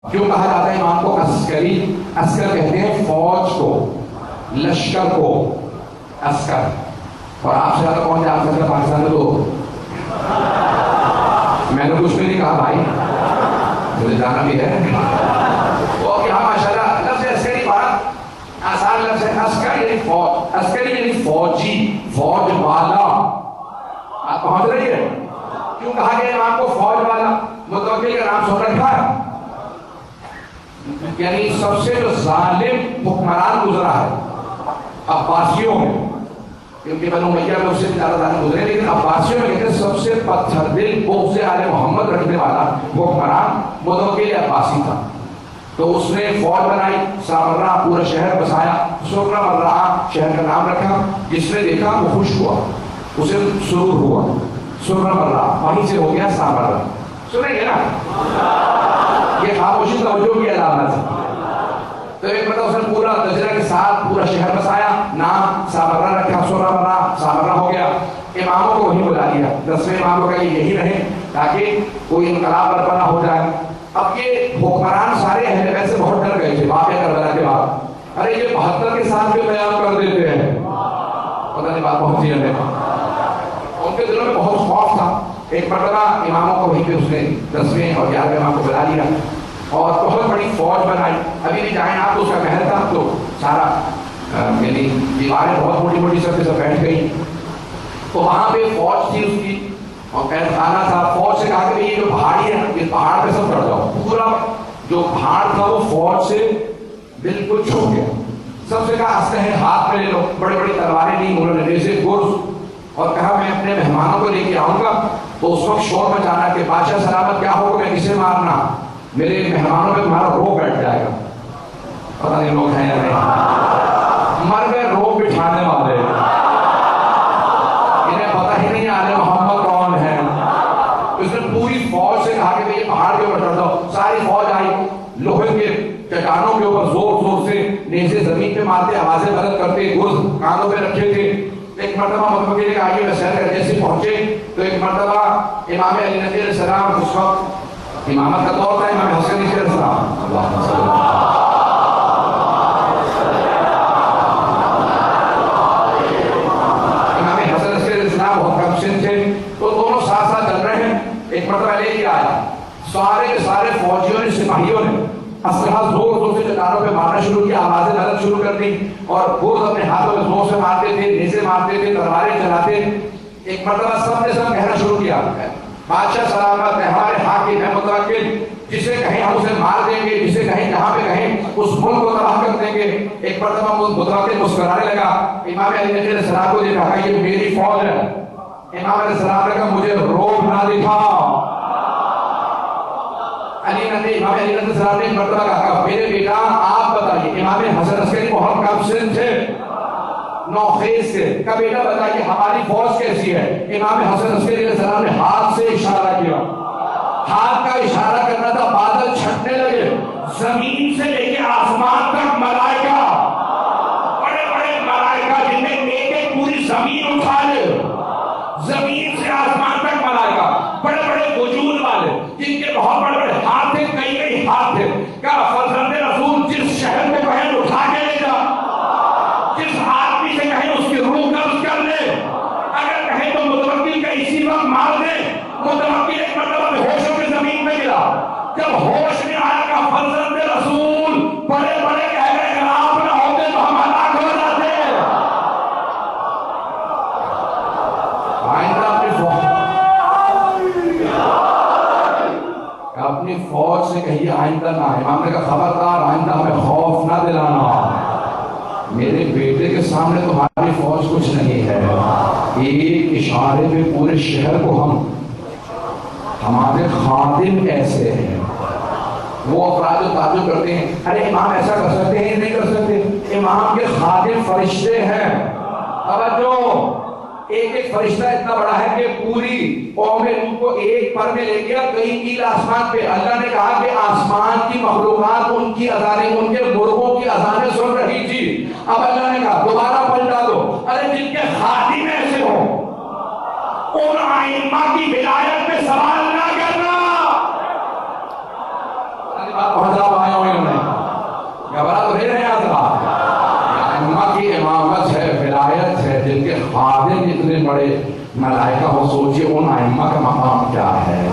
کیوں کہا جاتا ہے امام کو عسکری؟ عسکر کہتے ہیں فوج کو، لشکر کو عسکر. اور آپ سے زیادہ کون جان سکتا پاکستان میں؟ تو میں نے کچھ بھی نہیں کہا بھائی، مجھے جانا بھی ہے. وہ کہ ہاں ماشاء اللہ لفظ عسکری بات آسان لفظ ہے. عسکر یعنی فوج، عسکری یعنی فوجی، فوج والا. آپ پہنچ رہی ہے؟ کیوں کہا گیا امام کو فوج والا؟ متوکل کا نام سن رکھا ہے، یعنی سب سے جو ظالم حکمران گزرا ہے عباسیوں میں، کیونکہ بنو امیہ میں اس سے زیادہ ظالم گزرے، لیکن عباسیوں میں کہتے ہیں سب سے پتھر دل بغض آل محمد رکھنے والا حکمران متوکل عباسی تھا. تو اس نے فوج بنائی، سامرہ پورا شہر بسایا، سرہ مرہ شہر کا نام رکھا. جس نے دیکھا وہ خوش ہوا، اسے سرور ہوا. سرہ مرہ وہیں سے ہو گیا سامرہ. سنیں گے نا؟ یہ خاموشی توجہ کی علامت ہے. تو ایک مرتبہ اس نے پورا تجربہ کے ساتھ پورا شہر بسایا، نام سامرہ رکھا، سرہ مرہ سامرہ ہو گیا. اماموں کو وہیں بلا لیا، 10ویں امام کو کہا یہی رہے تاکہ کوئی انقلاب برپا نہ ہو جائے. اب یہ حکمران سارے اہل بیت سے بہت ڈر گئے تھے واقعہ کربلا کے بعد. ارے یہ 72 کے ساتھ بھی بیان کر دیتے ہیں، پتہ نہیں بات پہنچی ہے. ان کے دلوں میں بہت خوف تھا. ایک مرتبہ اماموں کو وہیں پہ اس نے 10ویں اور 11ویں امام کو بلا لیا اور بہت بڑی فوج بنائی. ابھی بھی جائیں آپ تو اس کا محل تھا، تو سارا یعنی دیواریں بہت موٹی موٹی سب کے سب بیٹھ گئی. تو وہاں پہ فوج تھی اس کی اور قید خانہ تھا. فوج سے کہا کہ یہ جو پہاڑی ہے یہ پہاڑ پہ سب چڑھ جاؤ. پورا جو پہاڑ تھا وہ فوج سے بالکل چھپ گیا. سب سے کہا اسلحے ہاتھ میں لے لو. بڑی بڑی تلواریں لی انہوں نے، نیزے گرز، اور کہا میں اپنے مہمانوں کو لے کے آؤں گا. تو اس وقت شور مچانا کہ بادشاہ سلامت کیا حکم ہے، کسے مارنا؟ میرے مہمانوں پہ تمہارا روب بیٹھ جائے گا. پتہ نہیں لوگ ہیں یا نہیں، مر گئے روب بٹھانے والے. انہیں پتہ ہی نہیں آل محمد کون ہے. اس نے پوری فوج سے کہا کہ یہ پہاڑ کے اوپر چڑھ جاؤ. ساری فوج آئی، لوہے کے چٹانوں کے اوپر زور زور سے نیزے زمین پہ مارتے، آوازیں بلند کرتے، گرز کانوں پہ رکھے تھے. ایک مرتبہ متوکل نے کہا آئیے میں سیر کر. جیسے پہنچے تو ایک مرتبہ امام علی نبی علیہ السلام، اس وقت امامت کا دور تھا، امام حسن علیہ السلام، امام حسن علیہ السلام بہت کم سن تھے. تو دونوں ساتھ ساتھ چل رہے ہیں. ایک مرتبہ لے کے آیا، سارے کے سارے فوجیوں نے، سپاہیوں نے اسلحہ زور زور سے چٹانوں پہ مارنا شروع کیا، آوازیں بلند شروع کر دی اور گرز اپنے ہاتھوں میں زور سے مارتے تھے، نیزے مارتے تھے، تلواریں چلاتے. ایک مرتبہ سب نے سب کہنا شروع کیا بادشاہ سلامت ہے، ہمارے حاکم ہے متوکل، جسے کہیں ہم اسے مار دیں گے، جسے کہیں جہاں پہ کہیں اس ملک کو تباہ کر دیں گے. ایک مرتبہ متوکل مسکرانے لگا. امام علی نبی علیہ السلام کو دیکھا کہ یہ میری فوج ہے. امام علیہ السلام نے کہا مجھے روب نہ دکھا. امام علی علیہ السلام نے ایک مرتبہ کہا میرے بیٹا آپ بتائیے. امام حسن عسکری بہت کم سن تھے، نوخیز سے. کہا بیٹا بتائیے ہماری فوج کیسی ہے؟ امام حسن عسکری علیہ السلام نے ہاتھ سے اشارہ کیا. ہاتھ کا اشارہ کرنا تھا، بادل چھٹنے لگے. زمین سے لے کے آسمان تک ملائکہ، بڑے بڑے ملائکہ جن میں ایک ایک پوری زمین اٹھا لے. زمین سے آسمان تک ملائکہ، بڑے بڑے وجود والے جن کے بہت بڑے بڑے ہاتھ تھے، کئی کئی ہاتھ تھے. کہا فرزند رسول جس شہر میں کہیں اٹھا کے لے جا، جس آدمی سے کہیں اس کی روح قبض کر لے، اگر کہیں تو متوکل کا اسی وقت مار دے. متوکل ایک مرتبہ ہوشوں کے زمین میں گرا. جب ہوش میں آیا کہ فرزند رسول بڑے بڑے کہہ گئے اگر آپ نہ ہوتے تو ہم ہلاک ہو جاتے. اپنی فوج سے کہیے آئندہ نہ. امام نے کہا خبردار آئندہ ہمیں خوف نہ دلانا. میرے بیٹے کے سامنے تمہاری فوج کچھ نہیں ہے. ایک اشارے پہ پورے شہر کو ہمارے خادم ایسے ہیں. وہ افراد جو تعجب کرتے ہیں ارے امام ایسا کر سکتے ہیں، نہیں کر سکتے. امام کے خادم فرشتے ہیں. توجہ، ایک ایک فرشتہ اتنا بڑا ہے کہ پوری قوم لوط کو ایک پر میں لے گیا کئی میل آسمان پہ. اللہ نے کہا کہ آسمان کی مخلوقات ان کی اذانیں، ان کے مرغوں کی اذانیں سن رہی تھی. اب اللہ نے کہا دوبارہ پلٹا دو. ارے جن کے خادم ایسے ہوں ان ائمہ کی ولایت پہ سوال نہ کرنا. بات حضرات آئے ہوئے انہوں نے گھبرا تو نہیں رہے حضرات. ائمہ کی امامت ہے، ولایت ہے، جن کے خادم اتنے بڑے ملائکہ ہو. سوچئے ان ائمہ کا مقام کیا ہے.